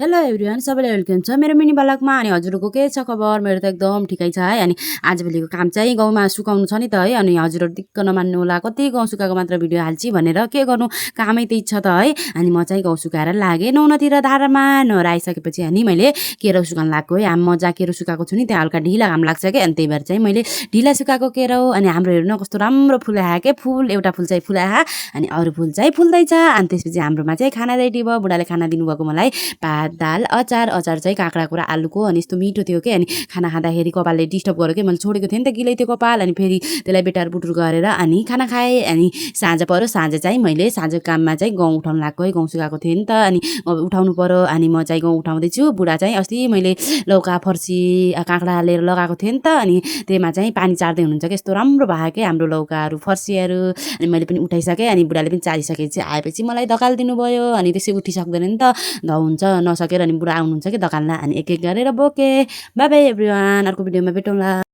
Hello everyone सबैलाई welcome छ मेरो मिनी ब्लगमा। अनि हजुरको के छ खबर? मेरो त एकदम ठिकै छ है। अनि आजभोलिको काम चाहिँ गाउँमा सुकाउनु छ नि त है। अनि हजुरहरू दिक्क नमान्नु होला, कति गाउँ सुकाएको मात्र भिडियो हाल्छि भनेर, के गर्नु, कामै त्यही छ त है। अनि म चाहिँ गाउँ सुकाएर लागेँ नौनातिर धारामा। नुहाएर आइसकेपछि अनि मैले केरो सुकाउन लाग्यो है। मजा केरो सुकाएको छु नि, त्यहाँ हल्का ढिला घाम लाग्छ क्या, अनि त्यही भएर चाहिँ मैले ढिला सुकाएको केरो। अनि हाम्रो हेर्नु कस्तो राम्रो फुल आयो के, फुल एउटा फुल चाहिँ फुलायो अनि अरू फुल चाहिँ फुल्दैछ। अनि त्यसपछि हाम्रोमा चाहिँ खाना रेडी भयो। बुढाले खाना दिनुभएको मलाई भात दाल अचार चाहिँ काँक्राको र आलुको। अनि यस्तो मिठो थियो कि अनि खाना खाँदाखेरि कपालले डिस्टर्ब गर्यो कि, मैले छोडेको थिएँ नि त गिलै थियो कपाल। अनि फेरि त्यसलाई बेटार बुटुर गरेर अनि खाना खाएँ। अनि साँझ पऱ्यो, साँझ चाहिँ मैले साँझको काममा चाहिँ गहुँ उठाउनु लाग्यो है। गहुँ सुकाएको थिएँ नि त, अनि उठाउनु पऱ्यो। अनि म चाहिँ गहुँ उठाउँदैछु। बुढा चाहिँ अस्ति मैले लौका फर्सी काँक्रा लिएर लगाएको थिएँ नि त, अनि त्यसमा चाहिँ पानी चार्दै हुनुहुन्छ कि, यस्तो राम्रो भयो क्या हाम्रो लौकाहरू फर्सीहरू। अनि मैले पनि उठाइसकेँ। अनि बुढाले पनि चारिसकेपछि आएपछि मलाई धकाल दिनुभयो। अनि त्यसै उठिसक्दैन नि त, हुन्छ नसकेर। अनि बुढा आउनुहुन्छ कि दोकानमा, अनि एक एक गरेर बोके। बाई बाई एभ्रिवान, अर्को भिडियोमा भेटौँला।